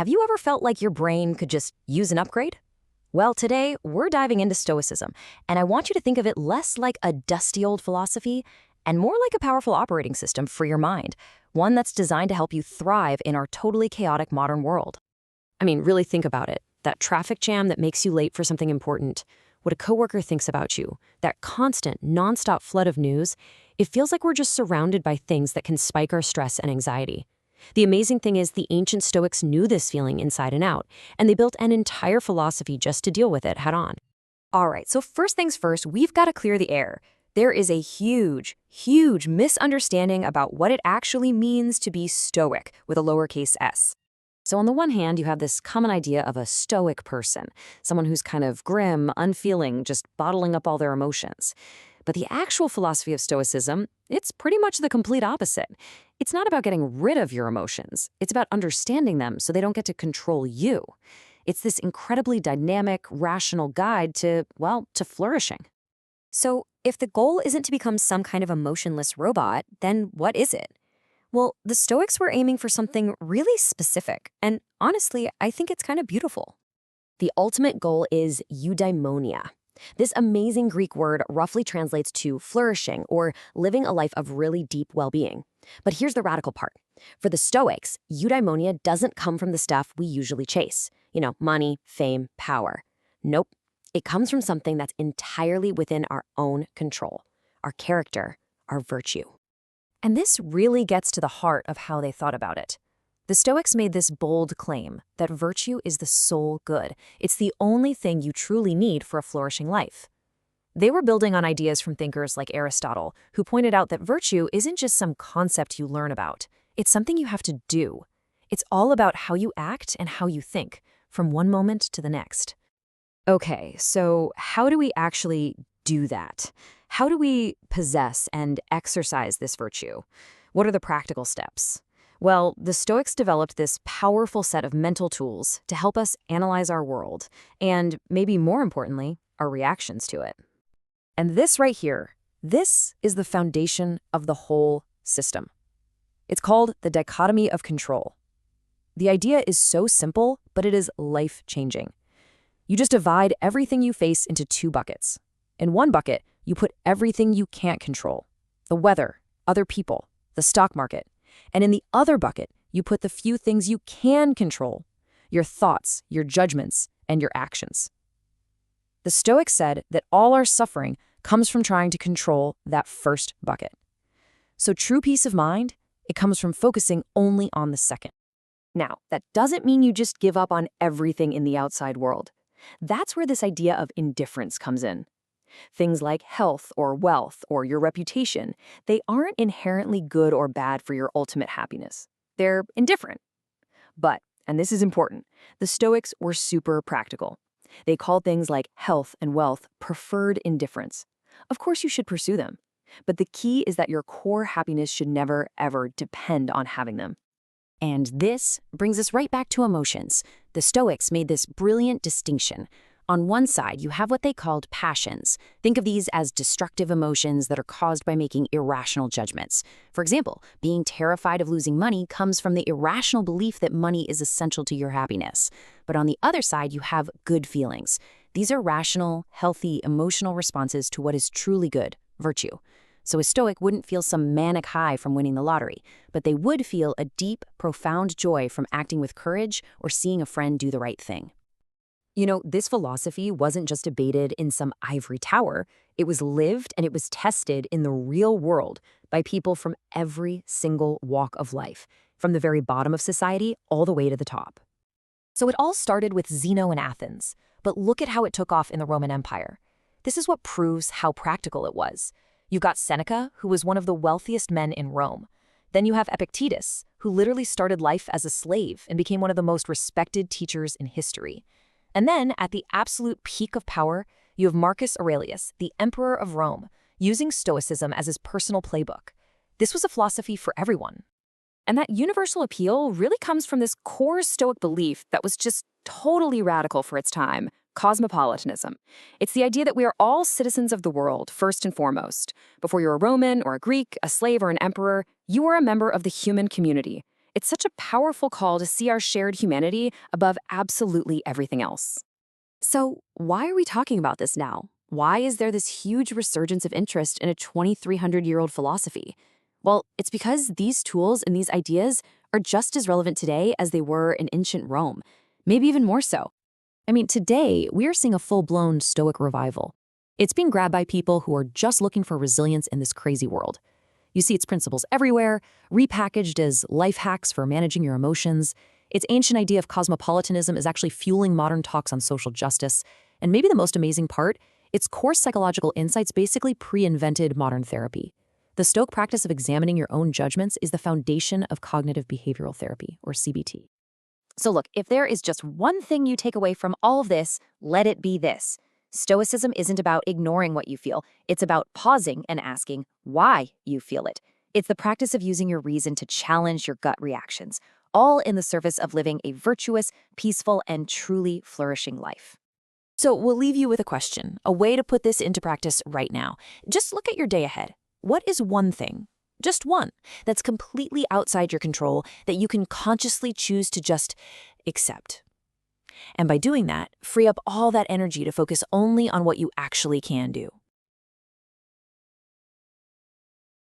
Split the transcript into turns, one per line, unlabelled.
Have you ever felt like your brain could just use an upgrade? Well, today we're diving into Stoicism, and I want you to think of it less like a dusty old philosophy and more like a powerful operating system for your mind, one that's designed to help you thrive in our totally chaotic modern world. I mean, really think about it. That traffic jam that makes you late for something important, what a coworker thinks about you, that constant, nonstop flood of news, it feels like we're just surrounded by things that can spike our stress and anxiety. The amazing thing is the ancient Stoics knew this feeling inside and out, and they built an entire philosophy just to deal with it head on. All right, so first things first, we've got to clear the air. There is a huge misunderstanding about what it actually means to be Stoic with a lowercase s. So on the one hand, you have this common idea of a stoic person, someone who's kind of grim, unfeeling, just bottling up all their emotions. But the actual philosophy of Stoicism, it's pretty much the complete opposite. It's not about getting rid of your emotions. It's about understanding them so they don't get to control you. It's this incredibly dynamic, rational guide to, well, to flourishing. So if the goal isn't to become some kind of emotionless robot, then what is it? Well, the Stoics were aiming for something really specific, and honestly, I think it's kind of beautiful. The ultimate goal is eudaimonia. This amazing Greek word roughly translates to flourishing or living a life of really deep well-being. But here's the radical part. For the Stoics, eudaimonia doesn't come from the stuff we usually chase. Money, fame, power. Nope. It comes from something that's entirely within our own control. Our character, our virtue. And this really gets to the heart of how they thought about it. The Stoics made this bold claim that virtue is the sole good. It's the only thing you truly need for a flourishing life. They were building on ideas from thinkers like Aristotle, who pointed out that virtue isn't just some concept you learn about. It's something you have to do. It's all about how you act and how you think, from one moment to the next. Okay, so how do we actually do that? How do we possess and exercise this virtue? What are the practical steps? Well, the Stoics developed this powerful set of mental tools to help us analyze our world, and maybe more importantly, our reactions to it. And this right here, this is the foundation of the whole system. It's called the dichotomy of control. The idea is so simple, but it is life-changing. You just divide everything you face into two buckets. In one bucket, you put everything you can't control, the weather, other people, the stock market. And in the other bucket, you put the few things you can control, your thoughts, your judgments, and your actions. The Stoics said that all our suffering comes from trying to control that first bucket. So true peace of mind, it comes from focusing only on the second. Now, that doesn't mean you just give up on everything in the outside world. That's where this idea of indifference comes in. Things like health or wealth or your reputation, they aren't inherently good or bad for your ultimate happiness. They're indifferent. But, and this is important, the Stoics were super practical. They called things like health and wealth preferred indifference. Of course you should pursue them, but the key is that your core happiness should never, ever depend on having them. And this brings us right back to emotions. The Stoics made this brilliant distinction. On one side, you have what they called passions. Think of these as destructive emotions that are caused by making irrational judgments. For example, being terrified of losing money comes from the irrational belief that money is essential to your happiness. But on the other side, you have good feelings. These are rational, healthy, emotional responses to what is truly good, virtue. So a Stoic wouldn't feel some manic high from winning the lottery, but they would feel a deep, profound joy from acting with courage or seeing a friend do the right thing. This philosophy wasn't just debated in some ivory tower. It was lived and it was tested in the real world by people from every single walk of life, from the very bottom of society all the way to the top. So it all started with Zeno in Athens, but look at how it took off in the Roman Empire. This is what proves how practical it was. You've got Seneca, who was one of the wealthiest men in Rome. Then you have Epictetus, who literally started life as a slave and became one of the most respected teachers in history. And then, at the absolute peak of power, you have Marcus Aurelius, the emperor of Rome, using Stoicism as his personal playbook. This was a philosophy for everyone. And that universal appeal really comes from this core Stoic belief that was just totally radical for its time, cosmopolitanism. It's the idea that we are all citizens of the world, first and foremost. Before you're a Roman or a Greek, a slave or an emperor, you are a member of the human community.
It's such a powerful call to see our shared humanity above absolutely everything else. So, why are we talking about this now? Why is there this huge resurgence of interest in a 2,300-year-old philosophy? Well, it's because these tools and these ideas are just as relevant today as they were in ancient Rome, maybe even more so. I mean, today, we're seeing a full-blown Stoic revival. It's being grabbed by people who are just looking for resilience in this crazy world. You see its principles everywhere, repackaged as life hacks for managing your emotions. Its ancient idea of cosmopolitanism is actually fueling modern talks on social justice. And maybe the most amazing part, its core psychological insights basically pre-invented modern therapy. The Stoic practice of examining your own judgments is the foundation of cognitive behavioral therapy, or CBT. So look, if there is just one thing you take away from all of this, let it be this. Stoicism isn't about ignoring what you feel. It's about pausing and asking why you feel it. It's the practice of using your reason to challenge your gut reactions, all in the service of living a virtuous, peaceful, and truly flourishing life. So we'll leave you with a question, a way to put this into practice right now. Just look at your day ahead. What is one thing, just one, that's completely outside your control that you can consciously choose to just accept? And by doing that, free up all that energy to focus only on what you actually can do.